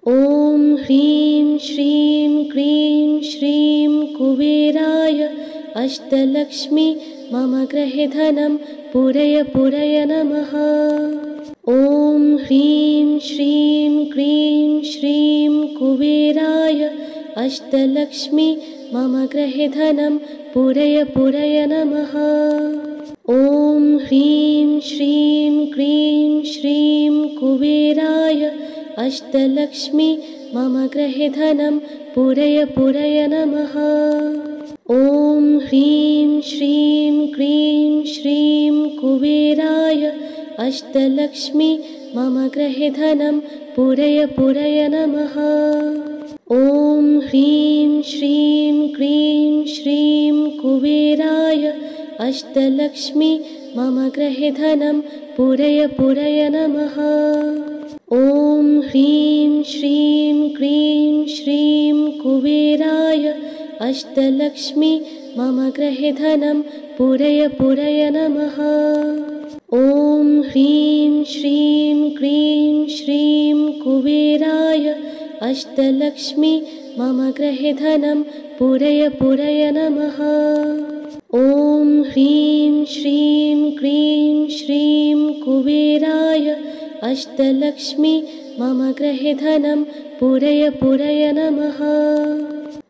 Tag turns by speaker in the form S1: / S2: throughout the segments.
S1: ॐ ह्रीं श्रीं क्रीं श्रीं कुबेराय अष्टलक्ष्मी मम गृहे धनं पूरय नमः। ॐ ह्रीं श्रीं क्रीं श्रीं कुबेराय अष्टलक्ष्मी मम गृहे धनं पूरय नमः। ॐ ह्रीं श्रीं क्रीं श्रीं कुबेराय अष्टलक्ष्मी मम गृहे धनं पूरय नमः। ॐ ह्रीं श्रीं क्रीं श्रीं कुबेराय अष्टलक्ष्मी मम गृहे धनं पूरय नमः। ॐ ह्रीं श्रीं क्रीं श्रीं कुबेराय अष्टलक्ष्मी मम गृहे धनं पूरय नमः। ॐ ह्रीं श्रीं क्रीं श्रीं कुबेराय अष्टलक्ष्मी मम गृहे धनं पूरय नमः। ॐ ह्रीं श्रीं क्रीं श्रीं कुबेराय अष्टलक्ष्मी मम गृहे धनं पूरय नमः। ॐ ह्रीं श्रीं क्रीं श्रीं कुबेराय अष्टलक्ष्मी मम गृहे धनं पूरय नमः।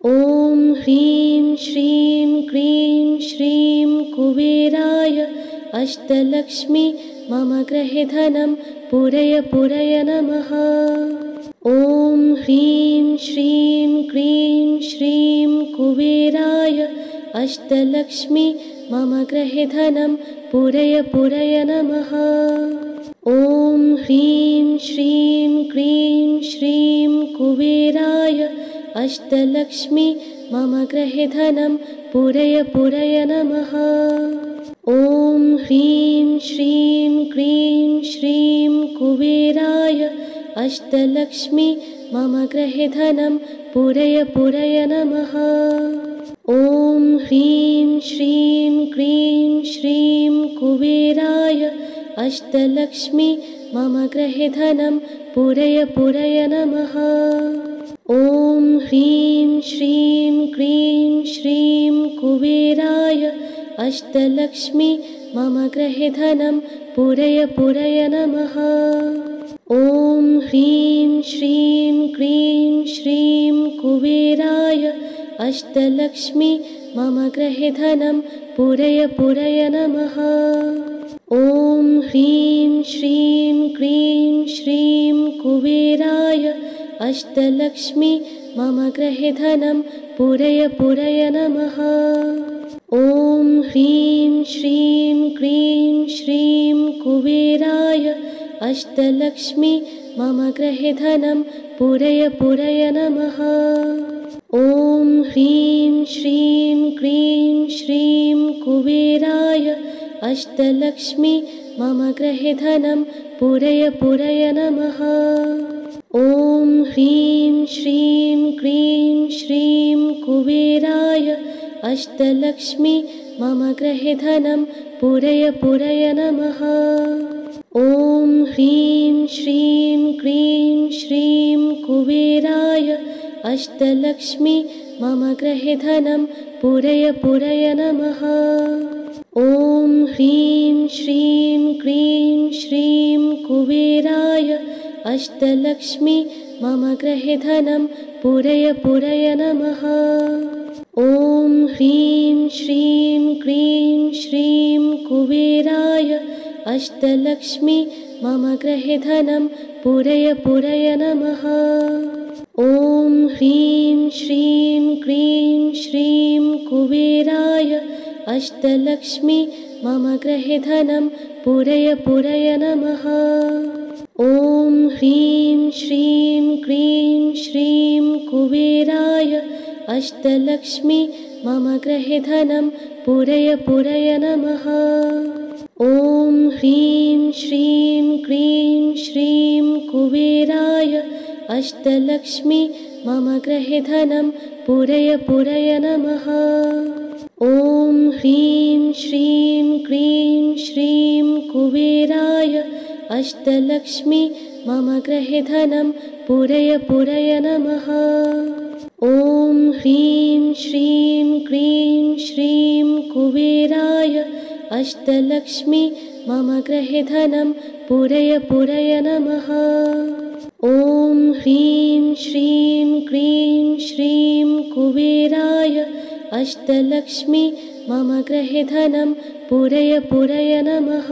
S1: ॐ ह्रीं श्रीं क्रीं श्रीं कुबेराय अष्टलक्ष्मी मम गृहे धनं पूरय नमः। ॐ ह्रीं श्रीं क्रीं श्रीं कुबेराय अष्टलक्ष्मी मम गृहे धनं पूरय नमः। ॐ ह्रीं श्रीं क्रीं श्रीं कुबेराय अष्टलक्ष्मी मम गृहे धनं पूरय नमः। ॐ ह्रीं श्रीं क्रीं श्रीं कुबेराय अष्टलक्ष्मी मम गृहे धनं पूरय नमः। ॐ ह्रीं श्रीं क्रीं श्रीं कुबेराय अष्टलक्ष्मी मम गृहे धनं पूरय नमः। ॐ ह्रीं श्रीं क्रीं श्रीं कुबेराय अष्टलक्ष्मी मम गृहे धनं पूरय नमः। ॐ ह्रीं श्रीं क्रीं श्रीं कुबेराय अष्टलक्ष्मी मम गृहे धनं पूरय नमः। ॐ ह्रीं श्रीं क्रीं श्रीं कुबेराय अष्टलक्ष्मी मम गृहे धनं पूरय नमः। ॐ ह्रीं श्रीं क्रीं श्रीं कुबेराय अष्टलक्ष्मी मम गृहे धनं पूरय नमः। ॐ ह्रीं श्रीं क्रीं श्रीं कुबेराय अष्टलक्ष्मी मम गृहे धनं पूरय नमः। ॐ ह्रीं श्रीं क्रीं श्रीं कुबेराय अष्टलक्ष्मी मम गृहे धनं पूरय नमः। ॐ ह्रीं श्रीं क्रीं श्रीं कुबेराय अष्टलक्ष्मी मम गृहे धनं पूरय नमः। ॐ ह्रीं श्रीं क्रीं श्रीं कुबेराय अष्टलक्ष्मी मम गृहे धनं पूरय नमः। ॐ ह्रीं श्रीं क्रीं श्रीं कुबेराय अष्टलक्ष्मी मम गृहे धनं पूरय नमः। ॐ ह्रीं श्रीं क्रीं श्रीं कुबेराय अष्टलक्ष्मी मम गृहे धनं पूरय नमः। ॐ ह्रीं श्रीं क्रीं श्रीं कुबेराय अष्टलक्ष्मी मम गृहे धनं पूरय नमः। ॐ ह्रीं श्रीं क्रीं श्रीं कुबेराय अष्टलक्ष्मी मम गृहे धनं पूरय नमः। ॐ ह्रीं श्रीं क्रीं श्रीं कुबेराय अष्टलक्ष्मी मम गृहे धनं पूरय पूरय नमः। ॐ ह्रीं श्रीं क्रीं श्रीं कुबेराय अष्टलक्ष्मी मम गृहे धनं पूरय पूरय नमः। ॐ ह्रीं श्रीं क्रीं श्रीं कुबेराय अष्टलक्ष्मी मम गृहे धनं पूरय पूरय नमः।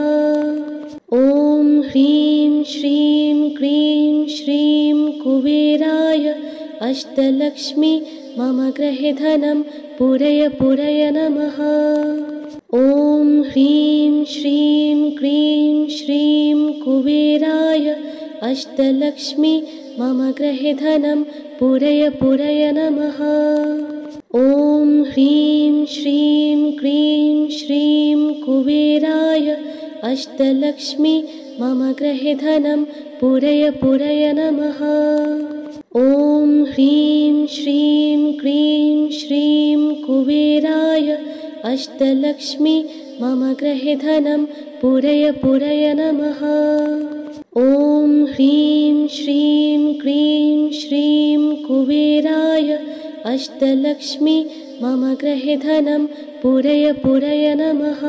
S1: ॐ ह्रीं श्रीं क्रीं श्रीं कुबेराय अष्टलक्ष्मी मम गृहे धनं पूरय पूरय नमः। ॐ ह्रीं श्रीं क्रीं श्रीं कुबेराय अष्टलक्ष्मी मम गृहे धनं पूरय पूरय नमः। ॐ ह्रीं श्रीं क्रीं श्रीं कुबेराय अष्टलक्ष्मी मम गृहे धनं पूरय पूरय नमः। ॐ ह्रीं श्रीं क्रीं श्रीं कुबेराय अष्टलक्ष्मी मम गृहे धनं पूरय पूरय नमः। ॐ ह्रीं श्रीं क्रीं श्रीं कुबेराय अष्टलक्ष्मी मम गृहे धनं पूरय पूरय नमः।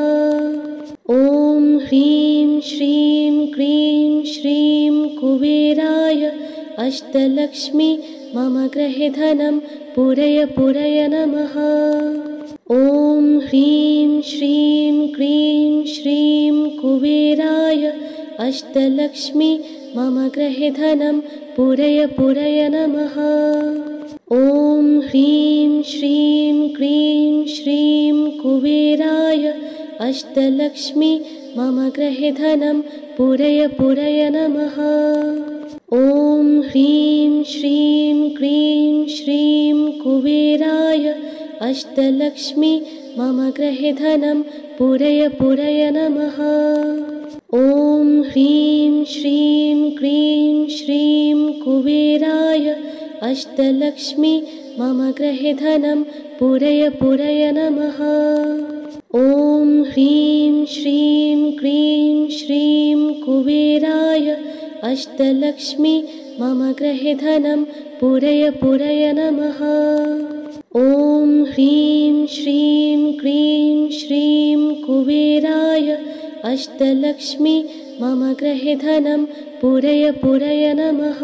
S1: ॐ ह्रीं श्रीं क्रीं श्रीं कुबेराय अष्टलक्ष्मी मम गृहे धनं पूरय पूरय नमः। ॐ ह्रीं श्रीं क्रीं श्रीं कुबेराय अष्टलक्ष्मी मम गृहे धनं पूरय पूरय नमः। ॐ ह्रीं श्रीं क्रीं श्रीं कुबेराय अष्टलक्ष्मी मम गृहे धनं पूरय पूरय नमः। ॐ ह्रीं श्रीं क्रीं श्रीं कुबेराय अष्टलक्ष्मी मम गृहे धनं पूरय पूरय नमः। ॐ ह्रीं श्रीं क्रीं श्रीं कुबेराय अष्टलक्ष्मी मम गृहे धनं पूरय पूरय नमः। ॐ ह्रीं श्रीं क्रीं श्रीं कुबेराय अष्टलक्ष्मी मम गृहे धनं पूरय पूरय नमः। ॐ ह्रीं श्रीं क्रीं श्रीं कुबेराय अष्टलक्ष्मी मम गृहे धनं पूरय पूरय नमः।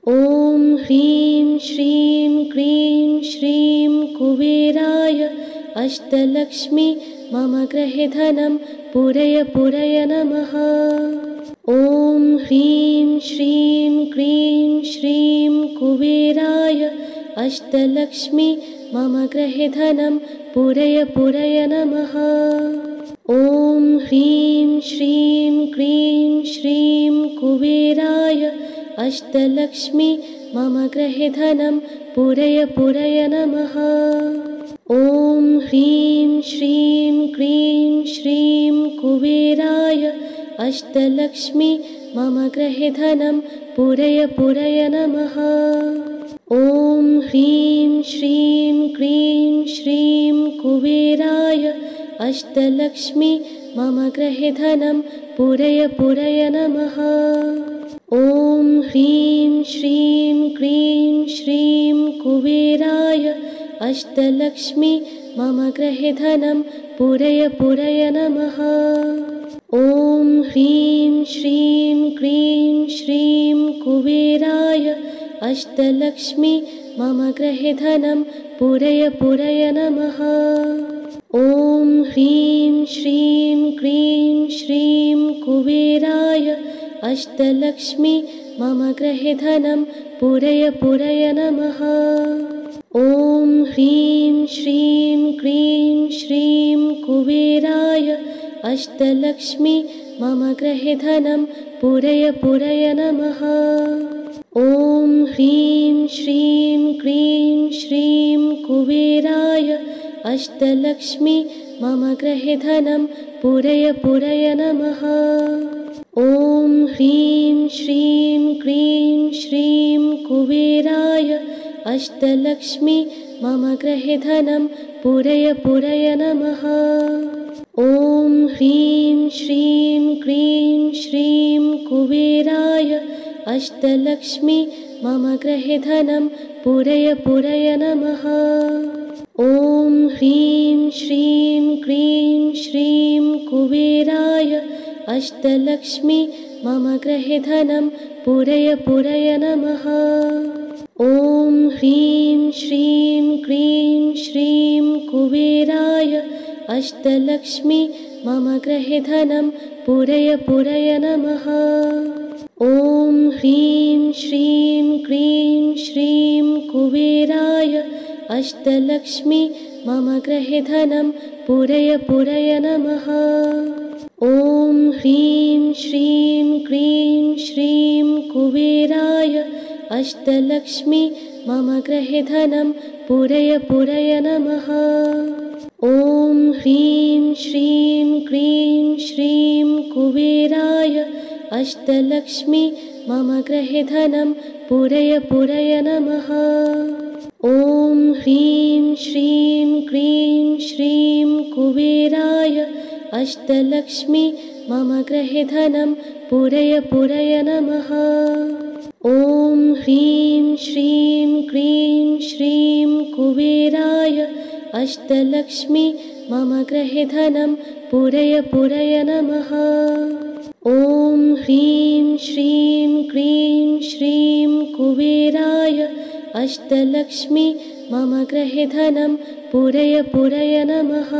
S1: ॐ ह्रीं श्रीं क्रीं श्रीं कुबेराय अष्टलक्ष्मी मम गृहे धनं पूरय पूरय नमः। ॐ ह्रीं श्रीं क्रीं श्रीं कुबेराय अष्टलक्ष्मी मम गृहे धनं पूरय पूरय नमः। ॐ ह्रीं श्रीं क्रीं श्रीं कुबेराय अष्टलक्ष्मी मम गृहे धनं पूरय पूरय नमः। ॐ ह्रीं श्रीं क्रीं श्रीं कुबेराय अष्टलक्ष्मी मम गृहे धनं पूरय पूरय नमः। ॐ ह्रीं श्रीं क्रीं श्रीं कुबेराय अष्टलक्ष्मी मम गृहे धनं पूरय पूरय नमः। ॐ ह्रीं श्रीं क्रीं श्रीं कुबेराय अष्टलक्ष्मी मम गृहे धनं पूरय पूरय नमः। ॐ ह्रीं श्रीं क्रीं श्रीं कुबेराय अष्टलक्ष्मी मम गृहे धनं पूरय पूरय नमः। ॐ ह्रीं श्रीं क्रीं श्रीं कुबेराय अष्टलक्ष्मी मम गृहे धनं पूरय पूरय नमः। ॐ ह्रीं श्रीं क्रीं श्रीं कुबेराय अष्टलक्ष्मी मम गृहे धनं पूरय पूरय नमः। ॐ ह्रीं श्रीं क्रीं श्रीं कुबेराय अष्टलक्ष्मी मम गृहे धनं पूरय पूरय नमः। ॐ ह्रीं श्रीं क्रीं श्रीं कुबेराय अष्टलक्ष्मी मम गृहे धनं पूरय पूरय नमः। ॐ ह्रीं श्रीं क्रीं श्रीं कुबेराय अष्टलक्ष्मी मम गृहे धनं पूरय पूरय नमः। ॐ ह्रीं श्रीं क्रीं श्रीं कुबेराय अष्टलक्ष्मी मम गृहे धनं पूरय पूरय नमः। ॐ ह्रीं श्रीं क्रीं श्रीं कुबेराय अष्टलक्ष्मी मम गृहे धनं पूरय पूरय नमः। ॐ ह्रीं श्रीं क्रीं श्रीं कुबेराय अष्टलक्ष्मी मम गृहे धनं पूरय पूरय नमः। ॐ ह्रीं श्रीं क्रीं श्रीं कुबेराय अष्टलक्ष्मी मम गृहे धनं पूरय पूरय नमः। ॐ ह्रीं श्रीं क्रीं श्रीं कुबेराय अष्टलक्ष्मी मम गृहे धनं पूरय पूरय नमः। ॐ ह्रीं श्रीं क्रीं श्रीं कुबेराय अष्टलक्ष्मी मम गृहे धनं पूरय पूरय नमः। ॐ ह्रीं श्रीं क्रीं श्रीं कुबेराय अष्टलक्ष्मी मम गृहे धनं पूरय पूरय नमः। ॐ ह्रीं श्रीं क्रीं श्रीं कुबेराय अष्टलक्ष्मी मम गृहे धनं पूरय पूरय नमः।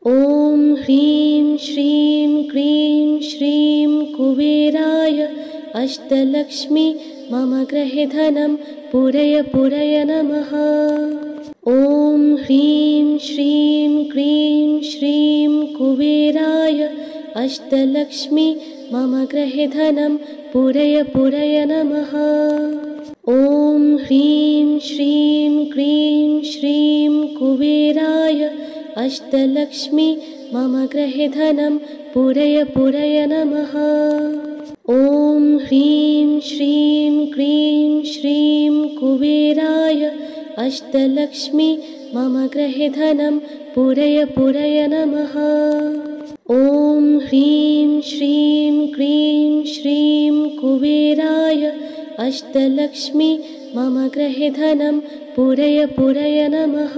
S1: ॐ ह्रीं श्रीं क्रीं श्रीं कुबेराय अष्टलक्ष्मी मम गृहे धनं पूरय पूरय नमः। ॐ ह्रीं श्रीं क्रीं श्रीं कुबेराय अष्टलक्ष्मी मम गृहे धनं पूरय पूरय नमः। ॐ ह्रीं श्रीं क्रीं श्रीं कुबेराय अष्टलक्ष्मी मम गृहे धनं पूरय पूरय नमः। ॐ ह्रीं श्रीं क्रीं श्रीं कुबेराय अष्टलक्ष्मी मम गृहे धनं पूरय पूरय नमः। ॐ ह्रीं श्रीं क्रीं श्रीं कुबेराय अष्टलक्ष्मी मम गृहे धनं पूरय पूरय नमः।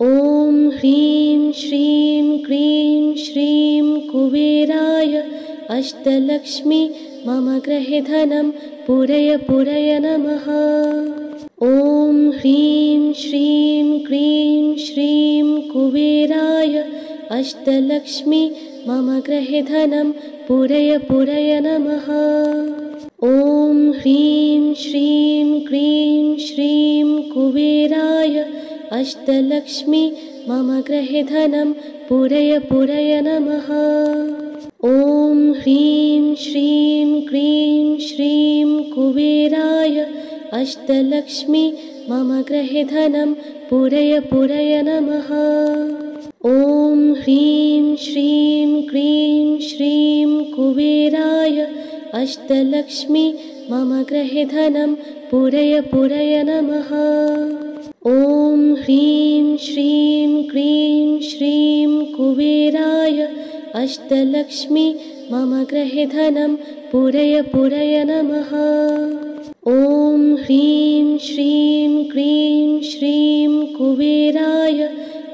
S1: ॐ ह्रीं श्रीं क्रीं श्रीं कुबेराय अष्टलक्ष्मी मम गृहे धनं पूरय पूरय नमः। ॐ ह्रीं श्रीं क्रीं श्रीं कुबेराय अष्टलक्ष्मी मम गृहे धनं पूरय पूरय नमः। ॐ ह्रीं श्रीं क्रीं श्रीं कुबेराय अष्टलक्ष्मी मम गृहे धनं पूरय पूरय नमः। ॐ ह्रीं श्रीं क्रीं श्रीं कुबेराय अष्टलक्ष्मी मम गृहे धनं पूरय पूरय नमः। ॐ ह्रीं श्रीं क्रीं श्रीं कुबेराय अष्टलक्ष्मी मम गृहे धनं पूरय पूरय नमः। ॐ ह्रीं श्रीं क्रीं श्रीं कुबेराय अष्टलक्ष्मी मम गृहे धनं पूरय पूरय नमः। ॐ ह्रीं श्रीं क्रीं श्रीं कुबेराय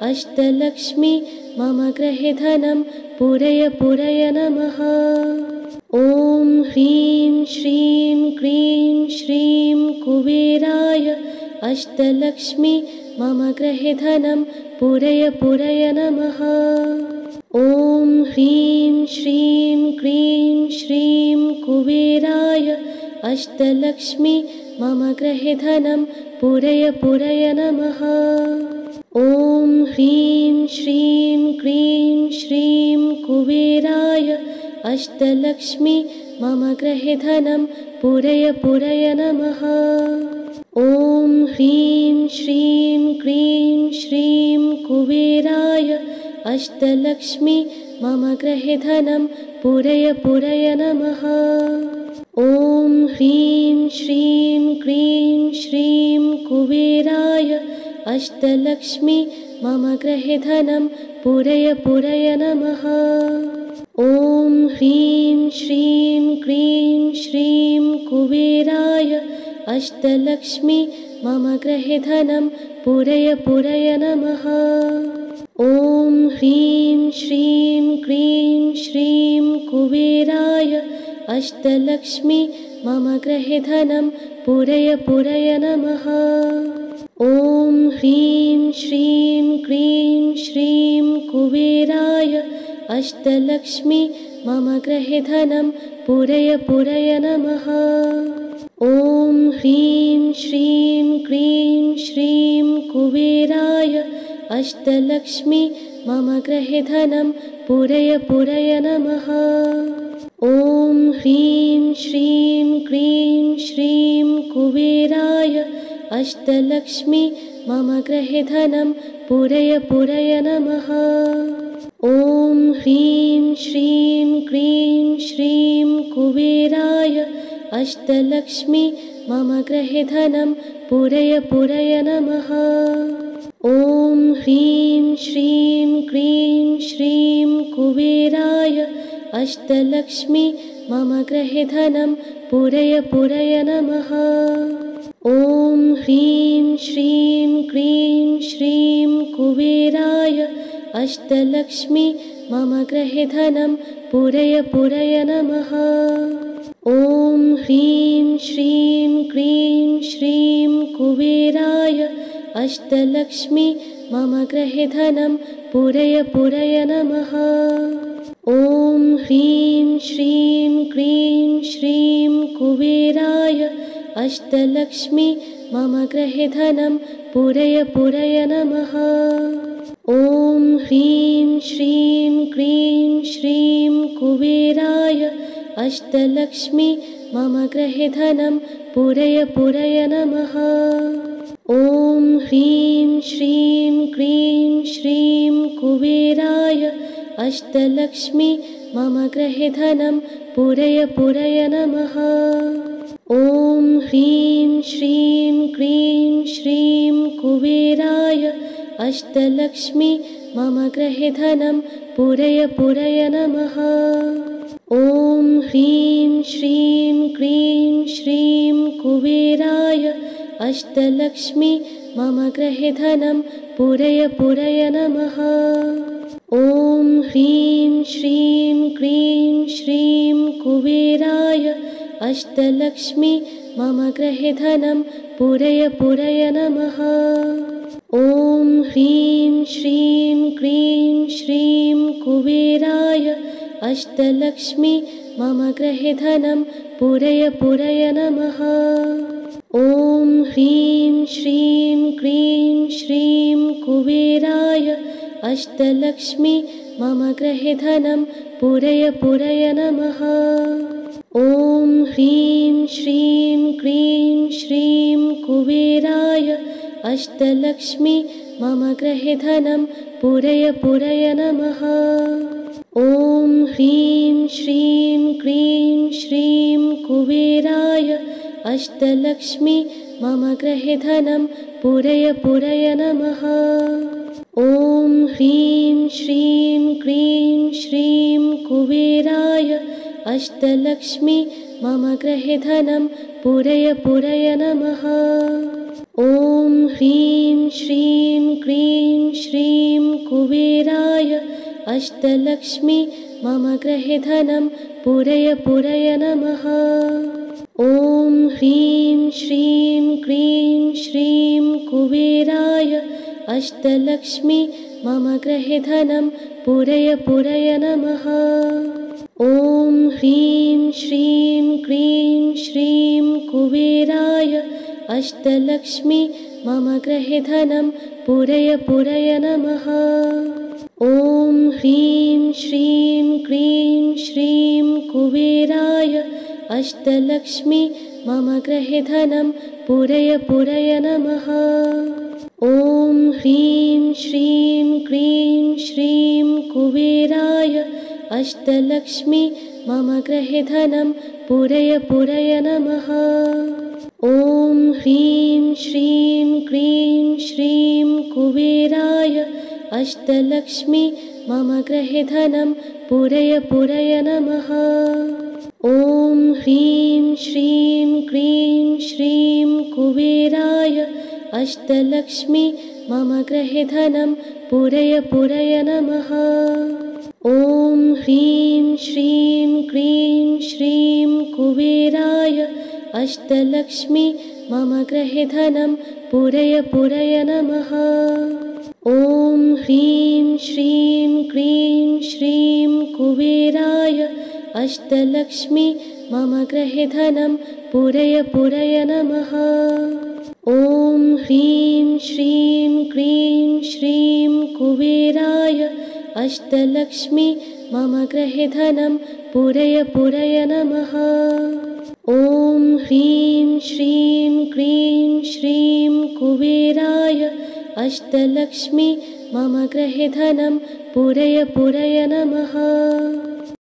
S1: अष्टलक्ष्मी मम गृहे धनं पूरय पूरय नमः। ॐ ह्रीं श्रीं क्रीं श्रीं कुबेराय अष्टलक्ष्मी मम गृहे धनं पूरय पूरय नमः। ॐ ह्रीं श्रीं क्रीं श्रीं कुबेराय अष्टलक्ष्मी मम गृहे धनं पूरय पूरय नमः। ॐ ह्रीं श्रीं क्रीं श्रीं कुबेराय अष्टलक्ष्मी मम गृहे धनं पूरय पूरय नमः। ॐ ह्रीं श्रीं क्रीं श्रीं कुबेराय अष्टलक्ष्मी मम गृहे धनं पूरय पूरय नमः। ॐ ह्रीं श्रीं क्रीं श्रीं कुबेराय अष्टलक्ष्मी मम गृहे धनं पूरय पूरय नमः। ॐ ह्रीं श्रीं क्रीं श्रीं कुबेराय अष्टलक्ष्मी मम गृहे धनं पूरय पूरय नमः। ॐ ह्रीं श्रीं क्रीं श्रीं कुबेराय अष्टलक्ष्मी मम गृहे धनं पूरय पूरय नमः। ॐ ह्रीं श्रीं क्रीं श्रीं कुबेराय अष्टलक्ष्मी मम गृहे धनं पूरय पूरय नमः। ॐ ह्रीं श्रीं क्रीं श्रीं कुबेराय अष्टलक्ष्मी मम गृहे धनं पूरय पूरय नमः। ॐ ह्रीं श्रीं क्रीं श्रीं कुबेराय अष्टलक्ष्मी मम गृहे धनं पूरय पूरय नमः। ॐ ह्रीं श्रीं क्रीं श्रीं कुबेराय अष्टलक्ष्मी मम गृहे धनं पूरय पूरय नमः। ॐ ह्रीं श्रीं क्रीं श्रीं कुबेराय अष्टलक्ष्मी मम गृहे धनं पूरय पूरय नमः। ॐ ह्रीं श्रीं क्रीं श्रीं कुबेराय अष्टलक्ष्मी मम गृहे धनं पूरय पूरय नमः। ॐ ह्रीं श्रीं क्रीं श्रीं कुबेराय अष्टलक्ष्मी मम गृहे धनं पूरय पूरय नमः। ॐ ह्रीं श्रीं क्रीं श्रीं कुबेराय अष्टलक्ष्मी मम गृहे धनं पूरय पूरय नमः। ॐ ह्रीं श्रीं क्रीं श्रीं कुबेराय अष्टलक्ष्मी मम गृहे धनं पूरय पूरय नमः। ॐ ह्रीं श्रीं क्रीं श्रीं कुबेराय अष्टलक्ष्मी मम गृहे धनं पूरय पूरय नमः। ॐ ह्रीं श्रीं क्रीं श्रीं कुबेराय अष्टलक्ष्मी मम गृहे धनं पूरय पूरय नमः। ॐ ह्रीं श्रीं क्रीं श्रीं कुबेराय अष्टलक्ष्मी मम गृहे धनं पूरय पूरय नमः। ॐ ह्रीं श्रीं क्रीं श्रीं कुबेराय अष्टलक्ष्मी मम गृहे धनं पूरय पूरय नमः। ॐ ह्रीं श्रीं क्रीं श्रीं कुबेराय अष्टलक्ष्मी मम गृहे धनं पूरय पूरय नमः। ॐ ह्रीं श्रीं क्रीं श्रीं कुबेराय अष्टलक्ष्मी मम गृहे धनं पूरय पूरय नमः। ॐ ह्रीं श्रीं क्रीं श्रीं कुबेराय अष्टलक्ष्मी मम गृहे धनं पूरय पूरय नमः। ॐ ह्रीं श्रीं क्रीं श्रीं कुबेराय अष्टलक्ष्मी मम गृहे धनं पूरय पूरय नमः। ॐ ह्रीं श्रीं क्रीं श्रीं कुबेराय अष्टलक्ष्मी मम गृहे धनं पूरय पूरय नमः। ॐ ह्रीं श्रीं क्रीं श्रीं कुबेराय अष्टलक्ष्मी मम गृहे धनं पूरय पूरय नमः। ॐ ह्रीं श्रीं क्रीं श्रीं कुबेराय अष्टलक्ष्मी मम गृहे धनं पूरय पूरय नमः। ॐ ह्रीं श्रीं क्रीं श्रीं कुबेराय अष्टलक्ष्मी मम गृहे धनं पूरय पूरय नमः। ॐ ह्रीं श्रीं क्रीं श्रीं कुबेराय अष्टलक्ष्मी मम गृहे धनं पूरय पूरय नमः। ॐ ह्रीं श्रीं क्रीं श्रीं कुबेराय अष्टलक्ष्मी मम गृहे धनं पूरय पूरय नमः। ॐ ह्रीं श्रीं क्रीं श्रीं कुबेराय अष्टलक्ष्मी मम गृहे धनं पूरय पूरय नमः। ॐ ह्रीं श्रीं क्रीं श्रीं कुबेराय अष्टलक्ष्मी मम गृहे धनं पूरय पूरय नमः। ॐ ह्रीं श्रीं क्रीं श्रीं कुबेराय अष्टलक्ष्मी मम गृहे धनं पूरय पूरय नमः। ॐ ह्रीं श्रीं क्रीं श्रीं कुबेराय अष्टलक्ष्मी मम गृहे धनं पूरय पूरय नमः। ॐ ह्रीं श्रीं क्रीं श्रीं कुबेराय अष्टलक्ष्मी मम गृहे धनं पूरय पूरय नमः। ॐ ह्रीं श्रीं क्रीं श्रीं कुबेराय अष्टलक्ष्मी मम गृहे धनं पूरय पूरय नमः।